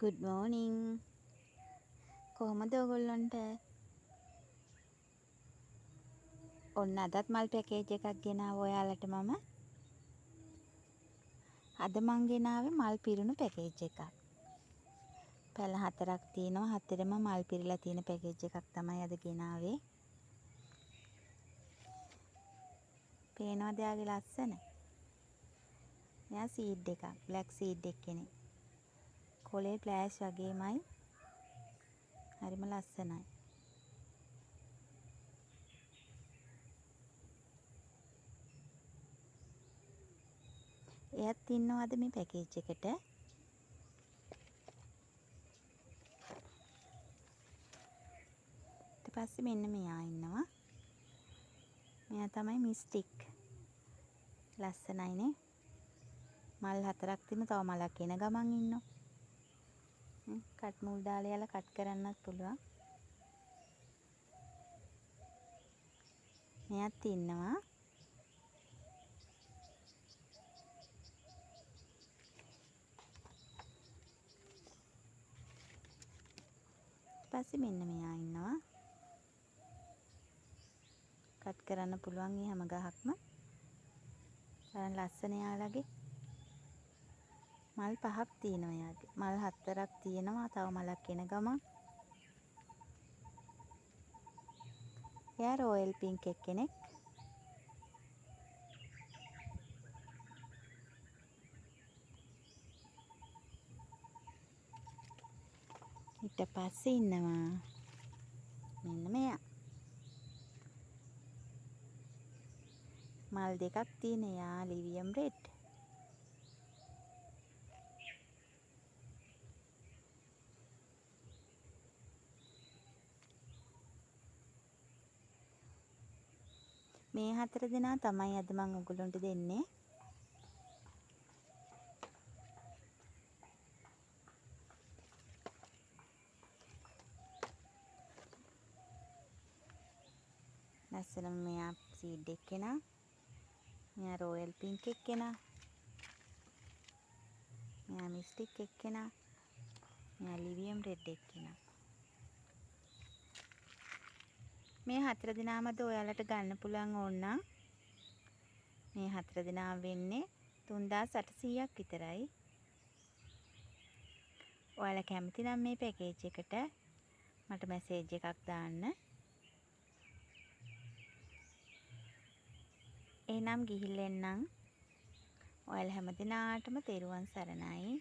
good morning. කොහොමද ඔයගොල්ලන්ට? ඔන්න අදත් මල් පැකේජ් එකක් ගෙනාවා ඔයාලට මම. අද මං ගෙනාවේ මල් පිරුණු පැකේජ් එකක්. පැල 4ක් තියෙනවා. 4ෙම මල් පිරීලා තියෙන පැකේජ් එකක් තමයි අද ගෙනාවේ. පේනවද යාගේ ලස්සන? මෙයා සීඩ් එකක්. බ්ලැක් සීඩ් එක කෙනෙක්. කොලේ ෆ්ලෑෂ් වගේමයි. හරිම ලස්සනයි. එයත් ඉන්නවද මේ පැකේජ් එකට? ඊට පස්සේ මෙන්න මෙයා ඉන්නවා. මෙයා තමයි මිස්ටික්. ලස්සනයිනේ. මල් 4ක් තියෙන තව මලක් එන ගමන් ඉන්නවා. කට් මුල් දාලා යලා කට් කරන්නත් පුළුවන්. මෙයාත් ඉන්නවා. ඊපස්සේ මෙන්න මෙයා ඉන්නවා. කට් කරන්න පුළුවන් මේ හැම ගහක්ම. බලන්න ලස්සන යාලගේ. මල් 5ක් තියෙනවා යාගේ. මල් 4ක් තියෙනවා. තව මලක් එන ගමන්. එයා රොයල් පින්ක් එක්කෙනෙක්. ඊට පස්සේ ඉන්නවා මෙන්න මෙයා. මල් දෙකක් තියෙන යා ලිවියම් රෙඩ්. මේ 4 දෙනා තමයි අද මම ඔයගොල්ලන්ට දෙන්නේ. ලස්සන මෙයා සීඩ් එක්කෙනා. මෙයා රොයල් පින්ක් එක්කෙනා. මෙයා මිස්ටික් එක්කෙනා. මෙයා ලිවියම් රෙඩ් එක්කෙනා. මේ 4 දෙනාමද ඔයාලට ගන්න පුළුවන් ඕනනම් මේ 4 දෙනාම වෙන්නේ 3800ක් විතරයි. ඔයාලා කැමති නම් මේ පැකේජ් එකට මට මැසේජ් එකක් දාන්න. එහෙනම් ගිහිල්ලා එන්නම්. ඔයාලා හැම දිනාටම තෙරුවන් සරණයි.